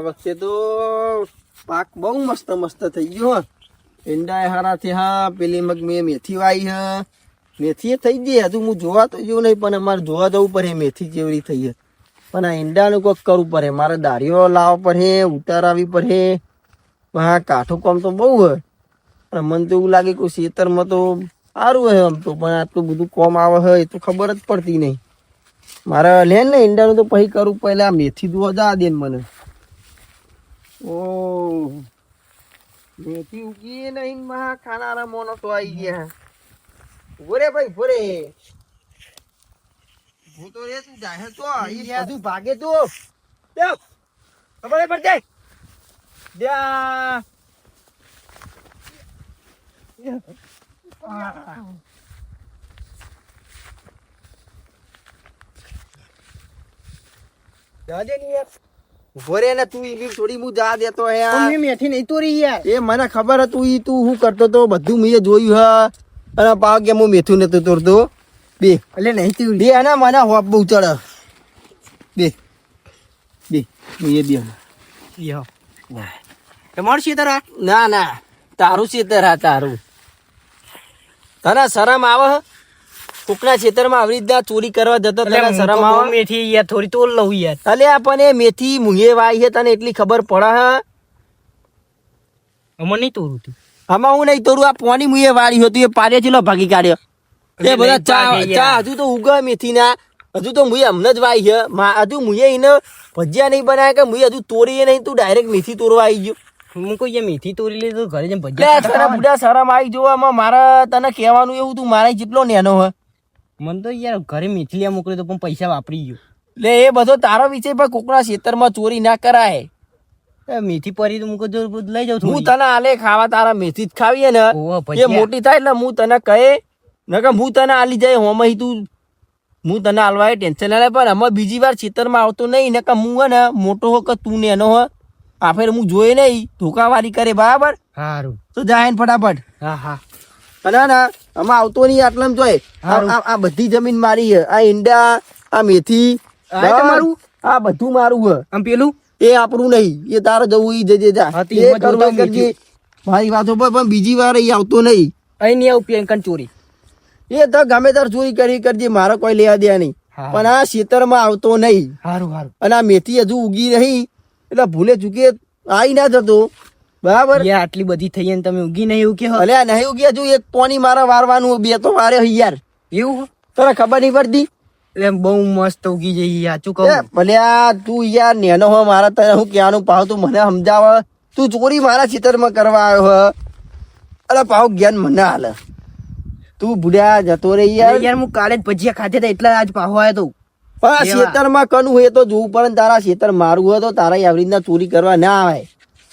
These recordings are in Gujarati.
વખતે તો પાક બહુ મસ્ત મસ્ત થઈ ગયો. ઈંડા હારા થયા. પેલી મગ મેં મેથી વાઈ હ. મેથી એ થઈ ગઈ. હજુ હું જોવા તો જેવું નહીં, પણ અમારે જોવા જવું પડે મેથી જેવડી થઈ છે. પણ આ ઈંડાનું કોઈક કરવું પડે. મારે દારીઓ લાવવા પડે, ઉતારાવી પડે. હા, કાઠું કામ તો બહુ હોય. પણ મને તો એવું લાગે કે ખેતરમાં તો સારું હોય આમ તો, પણ આટલું બધું કોમ આવે છે એ તો ખબર જ પડતી નહીં. મારે લે ને ઈંડાનું તો પછી કરું. પહેલા મેથી દુવા જા દે ને મને. ઓ મેથી ઉગી નહીં, મહા ખાનારા મોનો તો આવી ગયા. ભોરે ભાઈ ભોરે, હું તો રે તું જાહેર તો બધું ભાગે તો ખબર પડ જાય. ભોરે ને તું ઈ થોડી હું જા દેતો યાર. મેથી નહીં તોડી યાર. એ મને ખબર હતું ઈ તું શું કરતો તો બધું મેં જોયું હ. અને પાવ કે હું મેથું નતું તોડતો બે એટલે નહીં તું બે અને મને હોપ બહુ ચડે બે બે એ બે તમારું શેતર આ ના ના તારું શેતર હા તારું. તને શરમ આવે કોકના ખેતરમાં આવી રીતના ચોરી કરવા જતો તને શરમ આવે? મેથી યાર થોડી તોડ લઉં યાર. અલે પણ એ મેથી મુએ વાઈ છે તને એટલી ખબર પડે હ. અમાર નહીં તોડું તું. આમાં હું નહીં તોડું. આ પોની મુએ વાળી હતી એ પાડે ચેલો ભાગી કાઢ્યો. એ બધા ચા હજુ તો ઉગે મેથી ના. હજુ તો મુએ હમણાં જ વાઈ છે. હજુ મુએ એને ભજીયા નહીં બનાવ્યા કે મુએ હજુ તોડીએ નહીં. તું ડાયરેક્ટ મેથી તોડવા આવી ગયો. હું કોઈ મેથી તોડી લે તો ઘરે જેમ ભજીયા બુડા શરમ આવી જોવામાં. મારે તને કહેવાનું એવું તું મારે જેટલો નેનો હ. મને તો યાર ઘરે મેથી લે મોકલ્યો તો પણ પૈસા વાપરી ગયો. એટલે એ બધો તારો વિષય પણ કોકના ખેતરમાં ચોરી ના કરાય. મેથી પરી તો મૂકો લઈ જાઉં. હું તને આલે ખાવા તારા મેથી જ ખાવીએ ને એ મોટી થાય એટલે હું તને કહે નકર હું તને આલી જાય હોમઈ તું હું તને આલવા ટેન્શન ના લે. પણ અમે બીજી વાર ખેતરમાં આવતો નહીં નકર હું હે ને મોટો હો કે તું ને એનો હો આ ફેર હું જોઈ નહીં ધોકાવારી કરે બરાબર. સારું તો જાય ને ફટાફટ. હા હા અને ના આમાં આવતો નહીં આટલામ જોઈ. આ બધી જમીન મારી છે. આ ઈંડા આ મેથી મારું આ બધું મારું છે. આમ પેલું એ આપણું નહીં. એ તારે જવું ઈ જજે જા. મારી વાતો પર પણ બીજી વાર અહીં આવતો નહીં. અહીં નહીં આવું ચોરી. એ તો ગમે તાર ચોરી કરી કરજે મારે કોઈ લેવા દે નહીં. પણ આ ખેતરમાં આવતો નહીં. સારું સારું. અને આ મેથી હજુ ઉગી નહીં એટલે ભૂલે ચૂકે આવી ના જતો બરાબર. આટલી બધી થઈ ને તમે ઉગી નહીં એવું કે અલે નહીં ઉગી હજુ એક પોની મારે વારવાનું બે તો વારે યાર. એવું તને ખબર નહીં પડતી? એટલે બહુ મસ્ત ઉગી જઈ સાચું કહું. ભલે આ તું યાર નેનો હો મારા તને હું ક્યાંનું પાવ તું મને સમજાવ. તું ચોરી મારા ખેતરમાં કરવા આવ્યો હ. અરે પાવ જ્ઞાન મને હાલે. તું ભૂલ્યા જતો રે યાર. યાર હું કાલે જ ભજીયા ખાધે હતા એટલે આજ પાહો આવ્યો તો. પણ ખેતરમાં કનું હોય તો જોવું પડે. તારા ખેતર મારું હોય તો તારા આવી રીતના ચોરી કરવા ના આવે.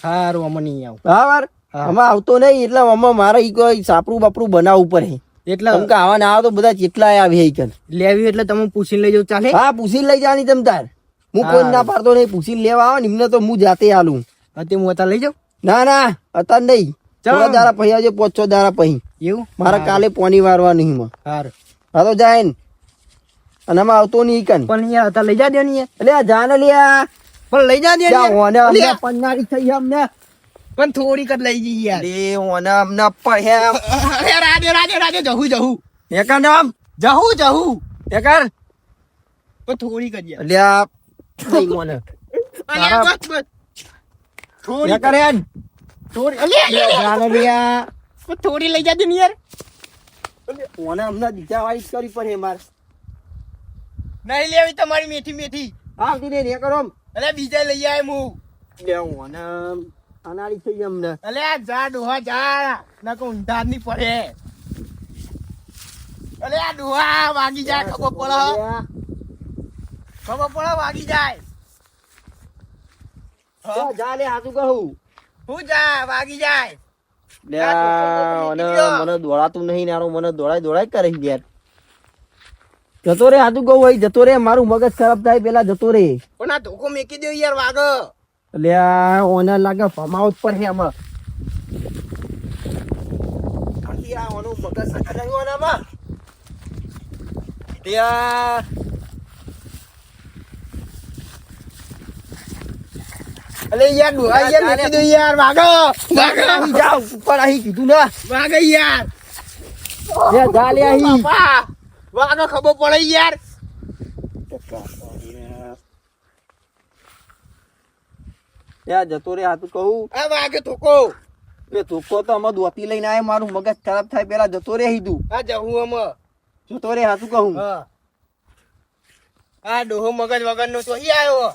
સારું અમે નહીં આવું બરાબર. અમે આવતો નહીં એટલે અમે મારે કોઈ સાપરું બાપરું બનાવવું પડે. એટલે આવા ના આવે તો બધા કેટલા આવી લેવી એટલે તમે પૂછીને લઈ જાવ ચાલે? હા પૂછીને લઈ જવાની તમ તાર. હું કોઈ ના પાડતો નહીં. પૂછીને લેવા આવે ને એમને તો હું જાતે આલું. હું અત્યારે લઈ જાઉં? ના ના અત્યારે નહીં. થોડા દારા પછી આવજે 5-6 દારા પછી. એવું મારે કાલે પોની વારવા નહીં. હા તો જાય ને અને અમે આવતો નહીં કન. પણ યાર અત્યારે લઈ જા દે ને એટલે જા ને લ્યા. પણ લઈ જા દે પન્નારી થઈ અમને. પણ થોડીક જ લઈ જઈએ યાર. એ ઓને અમને પહેમ રાજે જહું એકર નામ જહું એકર પણ થોડીક જ યાર લ્યા નહીં ઓને થોડી એકર હેન થોડી અલ્યા લ્યા પણ થોડી લઈ જાજે ને યાર. ઓને અમને દીજા વાઈસ કરી પડે માર નહીં લેવી તમારી મેથી આવતી ને એકર ઓમ અલે બીજા લઈ આય હું લે ઓને અનાળી થઈ અમને. અલે જા ડોહા જા ના કો ઊંધા ની પડે. અલે આ ડોહા વાગી જાય ખબર પડે વાગી જાય. જા લે હાથું કહું હું જા વાગી જાય. મને દોડાતું નહીં નારો. મને દોડાય કરે યાર. જતો રે હાથું કહું ભાઈ જતો રે. મારું મગજ ખરાબ થાય પેલા જતો રે. પણ આ ધોકો મેકી દો યાર વાગ. એટલે ઓને લાગે ફમાઉટ પર હે આમાં. ઓનું મગજ સકરાયું આમાં. અલે યાર ડોહા યાર મેકી દો યાર વાગો અહીં જાઓ ઉપર અહીં કીધું ને વાગે યાર લે જા લે અહીં બાપા વાગો ખબર પડે યાર યા જતો રે હાતું કહું આ વાગે ધોકો એ ધોકો તો અમે દોતી લઈને આય મારું મગજ ખરાબ થાય પેલા જતો રે હીધું આ જહું અમે જતો રે હાતું કહું હા આ ડોહો મગજ વગર નો તો આવ્યો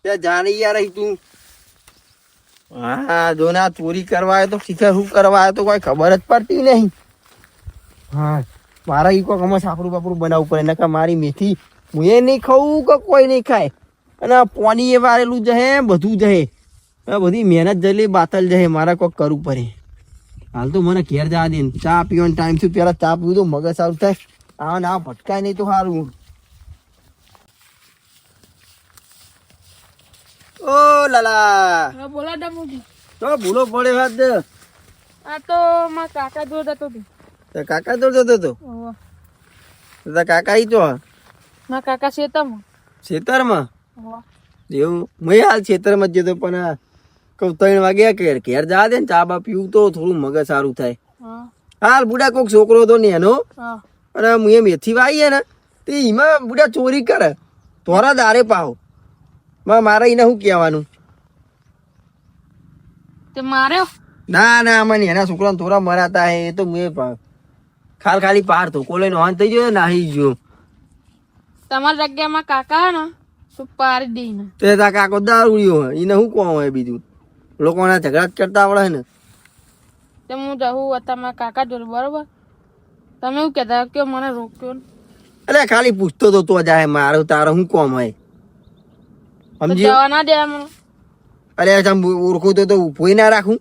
ત્યાં જાણી યાર અહીં તું હા જો ના ચોરી કરવા આવ્યો તો શિખર શું કરવા આવ્યો તો કોઈ ખબર જ પડતી નહીં હા મારા ઈ કોક અમે સાપરું બાપરું બનાવવું પડે નકર મારી મેથી હું એ નહીં ખાવું કે કોઈ નહીં ખાય અને પાણી એ વારેલું જહે બધું જહે બધી મહેનત જલી બાતલ જહે મારે કોક કરવું પડે હાલ તો મને ઘેર જવા દે ચા પીવાનો ટાઈમ થયું પેલા ચા પીવું તો મગજ સારું થાય આ ના ભટકાય નહીં તો સારું ઓ લાલા બોલા ડમુજી તો ભૂલો પડે વાત આ તો મારા કાકા જોડ હતો તો કાકા તો જતો હતો તો કાકા ઈ તો મારા કાકા શેતામાં ખેતરમાં એવું મેં હાલ ખેતરમાં જ જતો પણ કહું 3 વાગ્યા ઘેર જા દે ને ચા બા પીવું તો થોડું મગજ સારું થાય હાલ બુડા કોક છોકરો હતો ને એનો અને હું એ મેથી વાઈએ ને તે એમાં બુડા ચોરી કરે તોરા દારે પાવ મારે એને શું કહેવાનું તે માર્યો ના ના મને એના છોકરાને થોડા મરાતા હે એ તો મેં ખાલી પાર ધોકો લઈને ઓન થઈ ગયો નાહી ગયો તમારા જગ્યામાં કાકા હે ને તો પાડી દઈ ને તે તા કાકો દારૂડિયો હોય એને શું કોમ હોય બીજું લોકોના ઝઘડા જ કરતા આવડે ને તે હું જવું હતા મારા કાકા જોડે બરોબર તમે એવું કહેતા કે મને રોક્યો ને અરે ખાલી પૂછતો તો જાય મારો તારો શું કોમ હોય તો સમજી જવા ના દે મને અરે તમે ઓળખું તો ઉભોય ના રાખું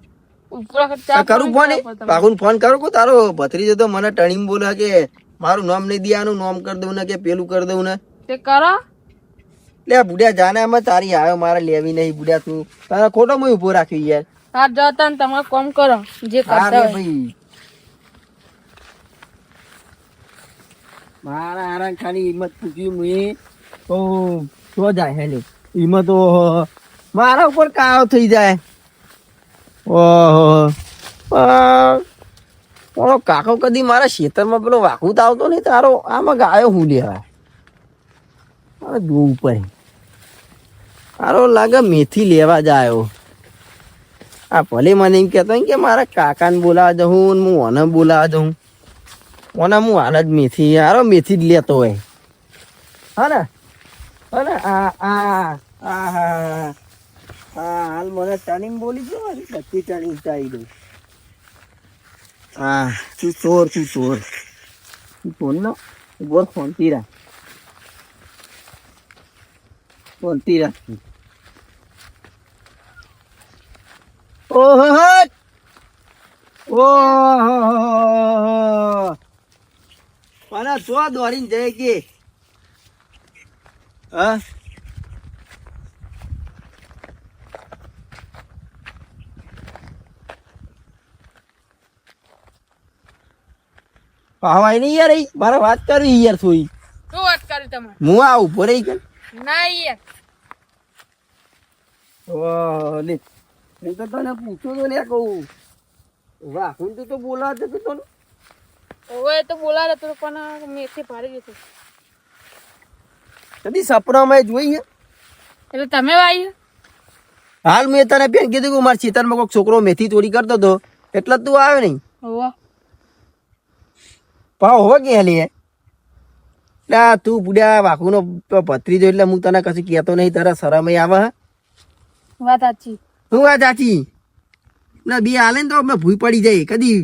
ઉપર ચા કરું ફોન પાકું ફોન કરું કે તારો ભત્રીજો તો મને ટણીમ બોલે કે મારું નામ નહીં દિયાનું નામ કરી દઉં ને કે પેલું કરી દઉં ને તે કરો લે બુડિયા જાને અમે તારી આવ્યો મારે લેવી નહીં બુડિયા તું તારા ખોટો મેં ઉભો રાખ્યો યાર હાથ જતા ને તમે કોમ કરો જે હા કરતા રે હોય ભાઈ મારા હારા ખાલી હિંમત પૂછ્યું મેં તો શું જાય હેલે હિંમત તો મારા ઉપર કાળો થઈ જાય ઓહો કાકો કદી મારા ખેતરમાં પેલો વાકુત આવતો નહીં તારો આમાં ગાયો હું લેવા મારે જોવું પડે તારો લાગે મેથી લેવા જાય આ ભલે મને એમ કહેતો હોય કે મારા કાકાને બોલાવા જવું ને હું ઓને બોલાવા જઉં ઓને હું હાલ જ મેથી યારો મેથી જ લેતો હોય હા ને હાલ મને ટર્નિંગ બોલી દો બધી ટર્નિંગ ચાલી દઉં હા તું ચોર ને બોર ફોનતી રાખ ઓહો મને તો દોડીને જાય કે હા પાવાય નહીં યાર મારે વાત કરવી યાર થોડી શું વાત કરી તમે હું આ ઉભો રહી ગયો ના યાર લે હું તો તને પૂછું તો લે કહું વાહ હું તો બોલા જતો તો ઓવે તો બોલા તો પણ મેથી ભારી ગયું કદી સપનામાં જોઈએ એટલે તમે વાઈ હાલ મેં તને બેન કીધું કે મારા ખેતરમાં કોઈક છોકરો મેથી ચોરી કરતો હતો એટલે તું આવ્યો નહીં ઓવા પાવ હવે કે લે તું બુડ્યા વાકુનો ભત્રીજો એટલે હું તને કશું કહેતો નહીં તારા શરમ આવે વાત સાચી શું વાત સાચી ના બે હાલે ને તો અમે ભૂઈ પડી જાય કદી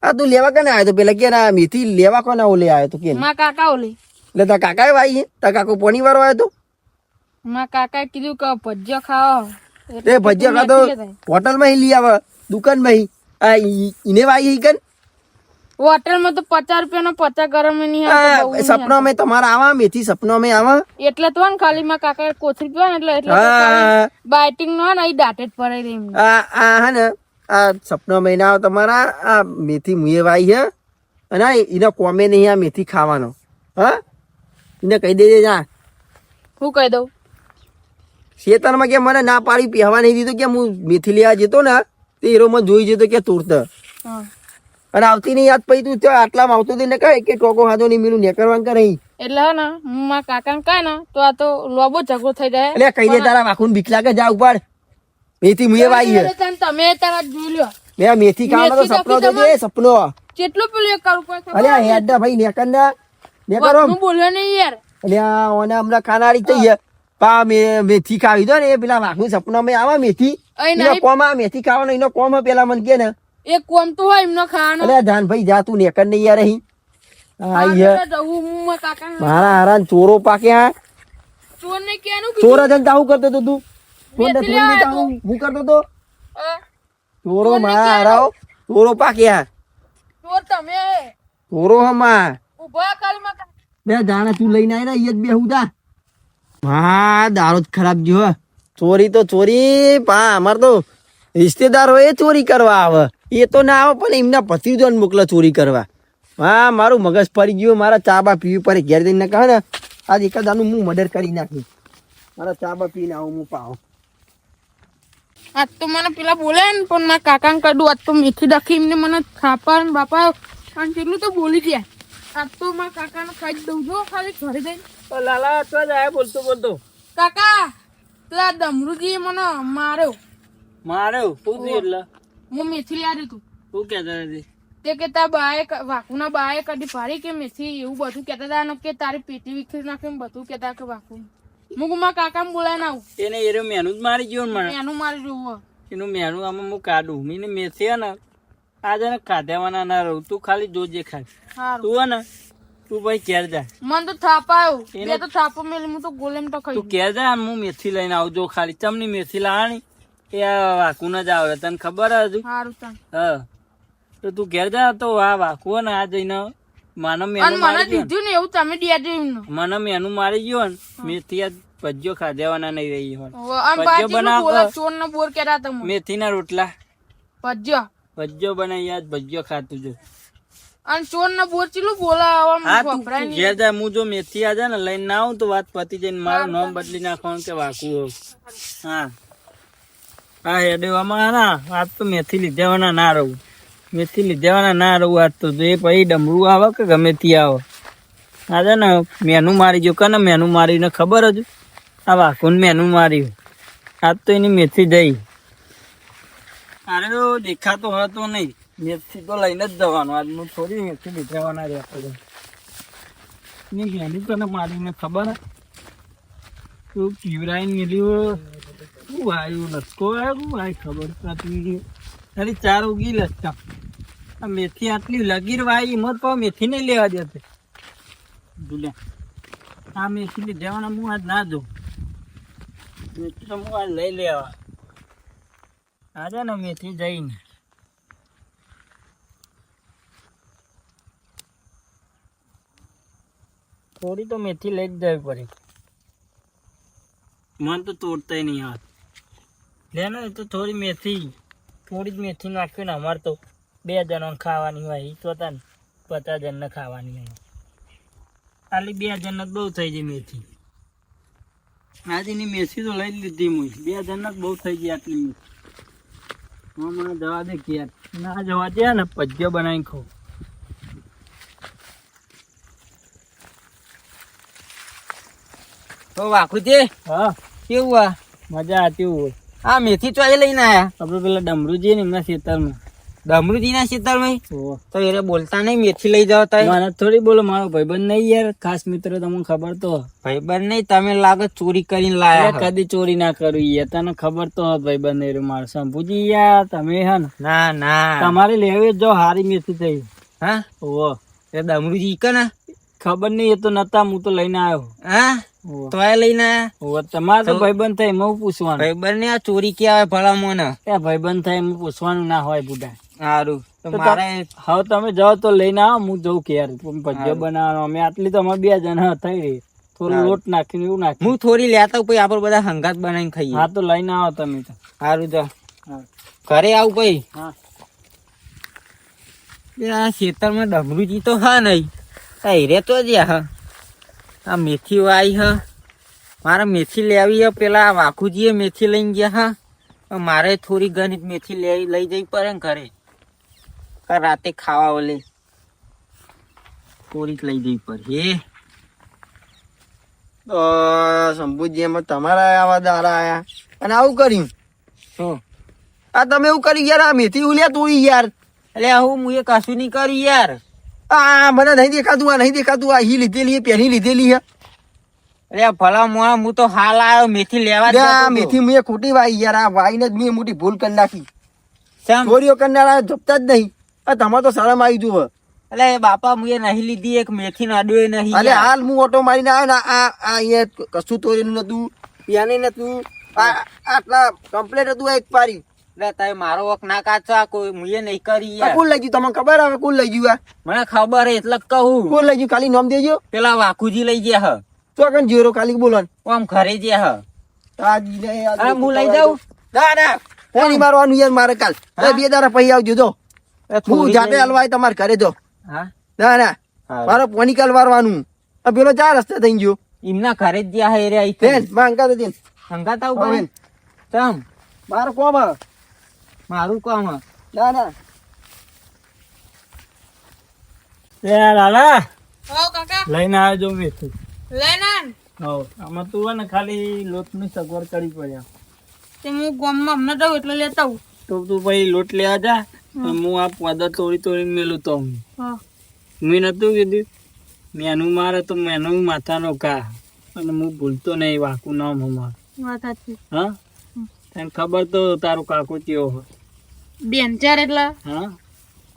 આ તું લેવા કોને આવ્યો તો પેલા કે ના મેથી લેવા કોને ઓલે આવ્યો તો કે મારા કાકા ઓલે એટલે તારા કાકાએ વાઈ તારા કાકો પોણી વાળો આવ્યો તો મારા કાકાએ કીધું કે ભજીયો ખાઓ તે ભજીયા ખાતો હોટલમાં લઈ આવે દુકાનમાં ઈને વાઈ કન હોટલમાં તો 50 રૂપિયાનો 50 ગરમ નહીં સપનો મેં તમારા આવા મેથી સપનો મેં આવા એટલે તો ને ખાલી માં કાકા કોથરી પીવા ને એટલે બાઇટિંગ નો ને એ દાંતે જ પડે રહી હા ને આ સપનો મહિના તમારા આ મેથી મુએ વાઈ હે અને એને કોમે નહીં આ મેથી ખાવાનો હા એને કહી દેજે જા હું કહી દઉં શેતાનમાં કે મને ના પાડી પહેવા નહીં દીધું કે હું મેથી લેવા જતો ને તે હીરો મને જોઈ જતો કે તોડત હા. અને આવતી નહીં યાદ પછી તું ત્યાં આટલામાં આવતો હતી ને કહે કે ટોકો હાથો નહીં મીનું નેકરવાનું કે નહીં એટલે હે ને હું મારા કાકાને કહે ને તો આ તો લોબો ઝઘડો થઈ જાય. એટલે કહી દે તારા વાખુન બીક લાગે જા ઉપર મેથી મુએ વાઈ હે તમે તારા જોઈ લ્યો મેં મેથી ખાવાનો તો સપનો જોજે સપનો કેટલું પેલું એક કરું પડે અલ્યા હેડા ભાઈ નેકર ના નેકરો હું બોલ્યો નહીં યાર. અલ્યા ઓને હમણાં ખાનારી થઈ છે પા મેથી ખાવી દો ને એ પેલા વાઘનું સપનામાં આવે મેથી અહીં એનો નહીં. કોમ આ મેથી ખાવાનો એનો કોમ હે પેલા મને કે ને એક કોમ તો હોય એમનો ખાવાનો. અલ્યા જાન ભાઈ જા તું નેકર નહીં યાર અહીં આઈ હે જવું હું મારા કાકાને મારા હારાન ચોરો પાક્યા ચોરને ક્યાંનું ચોર જન તાવું કરતો તો તું ચોર મેથી થોડી લેવા તાવું હું કરતો તો હા. ચોરો મારા હારાઓ ચોરો પાક્યા ચોર તમે ચોરો હમા ઉભા કાલમાં બે જાણે તું લઈને આવી ને અહીંયા જ બેહું તા હા દારૂ જ ખરાબ જો ચોરી તો ચોરી પા અમાર તો રિશ્તેદારો એ ચોરી કરવા આવે એ તો ના આવે પણ એમના ભત્રીજોને મોકલે ચોરી કરવા હા મારું મગજ ફરી ગયું મારા ચા બા પીવી પડે ઘેર જઈને કહે ને આજ એકાદાનું હું મર્ડર કરી નાખ્યું મારા ચા બા પીને આવું હું પાવ આજ તો મને પેલા બોલે ને પણ મારા કાકાને કાઢું આજ તો મેથી દખી એમને મને થાપા ને બાપા અને કેટલું તો બોલી ગયા. આજ તો મારા કાકાને ખાઈ જ દઉં જો ખાલી ઘરે જઈને. લાલા તો જ આયા બોલતો બોલતો કાકા પેલા ડમરુજીએ મને માર્યો. માર્યો શું થયું એટલે હું મેથી લઈ આવ્યું તું શું કહેતા હતી તે કે તાર બાએ વાકુના બાએ કદી ભારી કે મેથી એવું બધું કહેતા હતા અને કે તારી પેટી વિખરી નાખે ને બધું કહેતા કે વાકુ હું મારા કાકાને બોલાવીને આવું એને એરો મેનું જ મારી ગયો ને મને એનું મારી જોવું એનું મેનું આમાં હું કાઢું મીને મેથી હે ને આજે ને ખાધેવાના ના રહું તું ખાલી જોજે ખાય સારું. તું હે ને તું ભાઈ ઘેર જા મને તો થાપાયો એને- બે તો થાપો મેલી હું તો ગોલેમ તો ખાઈ તું ઘેર જા અને હું મેથી લઈને આવજો ખાલી ચમની મેથી લાવવાની એ આ વાકુને જ આવે તને ખબર હજુ સારું તાન. હા તો તું ઘેર જા તો આ વાકુ હે ને આ જઈને માનો અને મેનું મને મારી ગયો દીધું ને એવું તમે દિયા એમનું મને મેનું મારી ગયો ને મેથી આ ભજીયો ખાધેવાના નહીં રહી હોય અને ભજીયો બાજુ બનાવો. બોલા ચોર ને બોર કેતા તમે મેથીના રોટલા ભજ્યો ભજીયો બનાવી યાદ ભજીયો ખાતું જો અને ચોર ને બોર ચીલું બોલા હા તું વપરાય તું નહીં. ઘેર જા હું જો મેથી આ જાય ને લઈને ના આવું તો વાત પતી જઈને મારું નામ બદલી નાખવાનું કે વાકુ હોઉં. હા હા હેડેવામાં ના આજ તો મેથી લીધેવાના ના રહું મેથી લીધેવાના ના રહું આજ તો એ પછી ડમરું આવે કે ગમે તે આવે આજે ને મેનું મારી ગયો કને મેનું મારીને ખબર હજુ આ વાકુને મેનું માર્યું આજ તો એની મેથી જઈ અરે દેખાતો હતો નહીં મેથી તો લઈને જ જવાનો આજ હું થોડી મેથી લીધેવાના રહેતો એની મેની તને મારીને ખબર હે તું પીવરાઈને મેલ્યું શું આવ્યું લસકો આવ્યો શું આવી ખબર નથી તારી ચાર ઉગી લસકા આ મેથી આટલી લગીર વાઈ મત પાવ મેથી નહીં લેવા દેતે ભૂલ્યા આ મેથી લીધેવાના હું આજ ના જોઉં મેથી તો હું આજ લઈ લેવા આજે ને મેથી જઈને થોડી તો મેથી લઈ જ જવી પડે મન તો તોડતાય નહીં હાથ લે ને તો થોડી મેથી થોડી જ મેથી નાખ્યું ને અમારે તો 2 જણાને ખાવાની હોય એ તો ને 50 જણને ખાવાની હોય ખાલી 2 જણને બહુ થઈ જાય મેથી આજની મેથી તો લઈ લીધી હું 2 જણને બહુ થઈ ગઈ આટલી મેથી મને જવા દે કે ના જવા દે ને ભજીયો બનાવી ખાઉં તો વાખુ તે હા કેવું આ મજા આતી હોય આ મેથી ચોઈ લઈને આયા આપણે પેલા ડમરુજી ને એમના ખેતરમાં ડમરુજીના ખેતરમાં ઓહો. તો એને બોલતા નહીં મેથી લઈ જાવ તો મને થોડી બોલો મારો ભાઈબંધ નહીં યાર ખાસ મિત્ર તમને ખબર તો ભાઈબંધ નહીં તમે લાગે ચોરી કરીને એટલે લાયા કદી ચોરી ના કરું યાર તને ખબર તો હોત ભાઈબંધ નહીં મારો શંભુજી યાર તમે હે ને ના ના તમારે લેવી જ જો હારી મેથી થઈ હા ઓહો એ ડમરુજી કે ને ખબર નહીં એ તો નતા હું તો લઈને આવ્યો હા ઓહો. તો એ લઈને આયા ઓહો તમારે તો ભાઈબંધ થાય એમાં હું પૂછવાનું ભાઈબંધ ને આ ચોરી કે આવે ભલા મોને એ ભાઈબંધ થાય એમાં પૂછવાનું ના હોય બુઢા સારું તો તો મારે હવે તમે જાઓ તો લઈને આવો હું જઉં કે યાર ભજીયો બનાવવાનો અમે આટલી તો અમે 2 જણા થઈ રહી થોડું હારું. લોટ નાખીને એવું નાખી હું થોડી લેતા પછી આપણે બધા હંગાત બનાવીને ખાઈએ હા તો લઈને આવો તમે તો સારું તો હા ઘરે આવું પછી હા આ ખેતરમાં ડમરુજી તો હા નહીં આ હીરે તો જ હા આ મેથી વાઈ હ મારે મેથી લેવી હે, પેલા વાઘુજીએ મેથી લઈને ગયા હા, મારે થોડી ઘણી મેથી લઈ જવી પડે ને ઘરે, રાતે ખાવા ઓલે થોડીક લઈ જવી પડે. તો શંભુજી એમાં તમારા આવા દાડા આયા અને આવું કર્યું. શું આ તમે એવું કર્યું યાર, આ મેથી ઉલ્યા તું યાર. એટલે હું એ કશું નહીં કર્યું યાર. આ મને નહીં દેખાતું, આ નહીં દેખાતું, આ હી લીધેલી પહેરી લીધેલી હે. એટલે ભલા મોણા હું તો હાલ આવ્યો મેથી લેવા જ આ જતો હતો. મેથી મેં ખોટી વાઈ યાર, આ વાઈને જ મેં મોટી ભૂલ કરી નાખી. શેમ? ચોરીઓ કરનારા જપતા જ નહીં. આ તમારે તો શરમ આવી જુઓ. એટલે બાપા મુએ નહીં લીધી, એક મેથી નાડ્યો નહીં અરે યાર. હાલ હું ઓટો મારીને આવ્યો ને, આ અહીંયા કશું ચોરીનું નતું, પ્યાને નતું, આટલા કમ્પ્લેટ હતું આ એક પારી. એટલે તારે મારો વક ના કાચા કોઈ મુએ નહીં કરી આ યાર. કોણ લઈ ગયું તમને ખબર આવે? કોણ લઈ ગયું? આ મને ખબર હે એટલે જ કહું. કોણ લઈ ગયું? ખાલી નામ દેજો. પેલા વાઘુજી લઈ ગયા હ, તો કન જીરો ખાલી બોલો ને. આમ ઘરે ગયા હ. અરે હું લઈ જાઉં. ના ના ફોન ઈ મારવાનું યાર મારે કાલ. હા? બે દાડા પછી આવજો જો. હું જાતે હલવાય તમારે ઘરે જો. હા ના ના મારે પોની કાલ વારવાનું. આ પેલો ચાર રસ્તે થઈ ગયો. એમના ઘરે જ ગયા હે રે આઈ બેન માંગા તો દેન. સંગાતા હા, ઉપર બેન. તમ મારે કોમ આવે. મારું કામ હ. ના ના એ લાલા હો કાકા લઈને આવજો મેથી. લઈને આન. હો આમાં તું હે ને ખાલી લોટની સગવડ કરી પડ્યા. તે હું ગામમાં હમણાં જાઉં એટલે લેતા આવું. તો તું ભાઈ લોટ લેવા જા, અને હું આ પોદા તોડી મેલું તો હા મેં નતું કીધું મેનું મારે તો મેનું માથાનો કા, અને હું ભૂલતો નહીં વાકું નામ અમાર. વાત સાચી. હા તને ખબર તો તારો કાકો કેવો હોય. બેન ચાર એટલે હા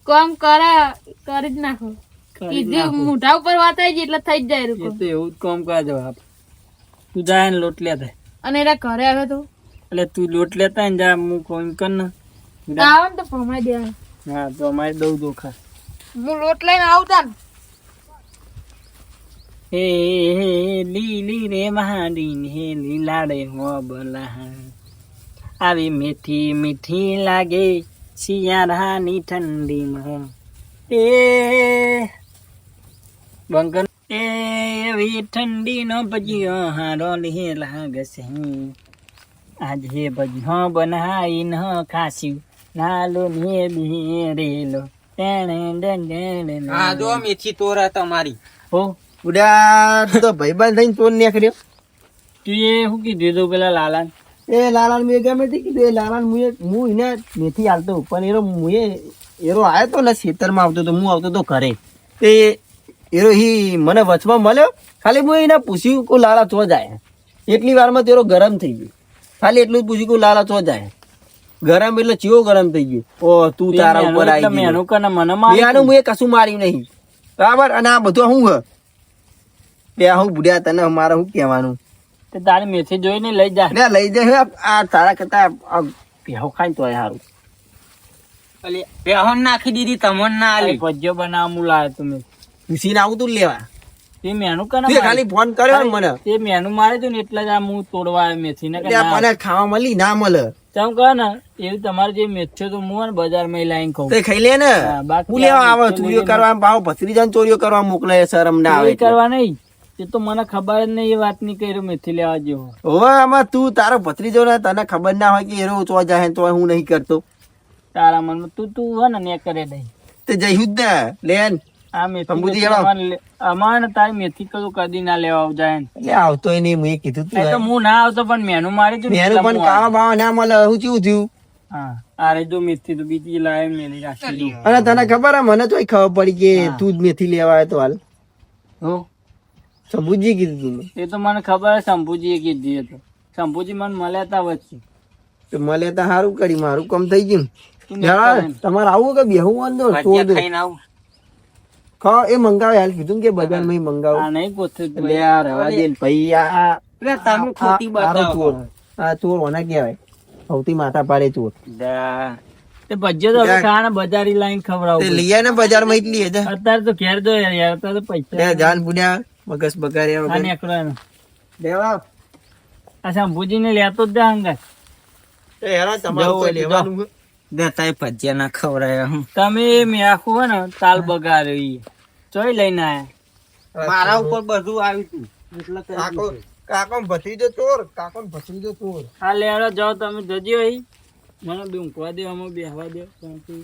કામ કરી જ નાખો. કરી કીધું નાખું. મોઢા ઉપર વાત આવી ગઈ એટલે થઈ જ જાય એ રૂકો. તો એવું જ કામ કાજ આપ. તું જાય ને લોટ લેતા, અને એના ઘરે આવે તો એટલે તું લોટ લેતા ને જા, હું કોમ કર ને. આવે ને તો ભમાઈ દેવાનું. હા તો અમારે દઉં દોખા. હું લોટ લઈને આવતા ને હે હે લીલી રે મહાડીન હે લીલા રે હો બલા, આવી મીઠી મીઠી લાગે શિયાળાની ઠંડીમાં. એ બંકન એ એવી ઠંડીનો ભજીયો હારો લે લાગશે, આજ હે ભજીયો બનાવી ન ખાસ્યું લાલો ને બેરેલો. હા જો મેથી તોરા તમારી હો. ઉડા તું તો ભાઈબંધ થઈને ચોર નીકળ્યો. તું એ શું કીધું તું પેલા લાલા? એ લાલાને મેં ગમે તે કીધું. એ લાલાને હું એને મેથી હાલતો, પણ એરો આવ્યો તો ને ખેતરમાં આવતો તો, હું આવતો તો ઘરે. તે એરો હી મને વચમાં મળ્યો. ખાલી હું એને પૂછ્યું કે લાલા ચો જાય. એટલી વારમાં તેરો ગરમ થઈ ગયો. ખાલી એટલું જ પૂછ્યું કે લાલા ચો જાય. ગરમ એટલે ચીવો ગરમ થઈ ગયો. ઓ તું તારા ઉપર આવી ગયો. મેનું કને મને મારી મેનું હું કશું માર્યું નહીં બરાબર. અને આ બધું શું હ બે હું બુડ્યા તને મારે શું કહેવાનું? તે તારી મેથી જોઈને લઈ જા. લે લઈ જાય આ તારા કરતા ભેહો ખાય તો સારું. પેહન નાખી દીધી તમને ના આલી. ભજીયો બનાવવા હું લાવ્યો તમે પૂછીને આવું તું લેવા. તે મેનું કને તે ખાલી ફોન કર્યો ને મને. તે મેનું મારે તું ને એટલે જ આ હું તોડવા આવ્યો મેથી ને. એટલે મને ખાવા મળી ના મળે તેમ કહે ને એવી તમારે જે મેથ્યો તો હું બજારમાં લાવીને ખાઉં. તે ખાઈ લે ને. હા, બાકી હું લેવા આવે આ ચોરીઓ કરવા ભાવ ભત્રીજાને ચોરીઓ કરવા મોકલે. શરમ ના આવે ચોરી કરવા નહીં, એ તો મને ખબર જ નહીં એ વાત ની કર્યો મેથી લેવા જેવો. હવે આમાં તું તારો ભત્રીજો ને તને ખબર ના હોય કે એરો ચો જાય તો હું નહીં કરતો. તારા મનમાં તું હે ને કરે નહીં. તે જઈશું જ ને લેન. આ મેથી સમબુજી તો હેડો. અમારે તારી મેથી કશું કદી ના લેવા જાય ને. એટલે આવતો નહીં મેં કીધું એ તો તું હું ના આવતો પણ મેનું મારી તું એનું પણ ખાવા બાવા ના મળે. હું ચેવું થયું? હા અરે જો મેથી તો બીજી લાવે મેલી રાખી. અને તને ખબર હે મને તો ખબર પડી કે હા. તું જ મેથી લેવા આવ્યો તો હાલ. હો સમબુજી કીધું તું મેં. એ તો મને ખબર શંભુજીએ કીધી હતું. શંભુજી મને મળ્યા તા વચ્ચે. તો મળે તો સારું કરી, મારું કામ થઈ ગયું. તું યાર, મેં તમારે આવું કે બેહું વાંધો ભજીયા છોડ દો. ખાઈને આવું. હા એ મંગાવે હાલ કીધું કે બજારમાં મંગાવું. આ નહીં પોતે જ એટલે આ રવા દે ને ભઈ આ એટલે તમે ખોટી આરો બતાવો. ચોર. આ ચોર ઓના કહેવાય સૌથી માથા પાડે ચોર. તે ભજીયા તો હવે ખાવાના બજારી લાઈન તે ખવડાવું. લઈ આય ને બજારમાં એટલી હજાર. અત્યારે તો ઘેર જો યાર અત્યારે તો પૈસા ત્યાં જાન બુડ્યા મગજ બગાડ્યા આ વગર. નીકળો એનો. લેવા આ શંભુજી ને લેતો જ જા હંગાત. એ હેરા તમારું જવું કોઈ હોય તો લેવાનું હે? ભજીયા ના ખવડાયા. તમે મેં આખું હોય ને તાલ બગાડ્યો ઈ. ચોય લઈને આયા. મારા ઉપર બધું આવ્યું હતું એટલે કરી આખો દીધું. કાકો ભત્રીજો ચોર, કાકો ભત્રીજો ચોર. હા લેડો જાઓ તમે જજો અહીં મને બી ઊંઘવા દો અમે બેહવા દો શાંતિ.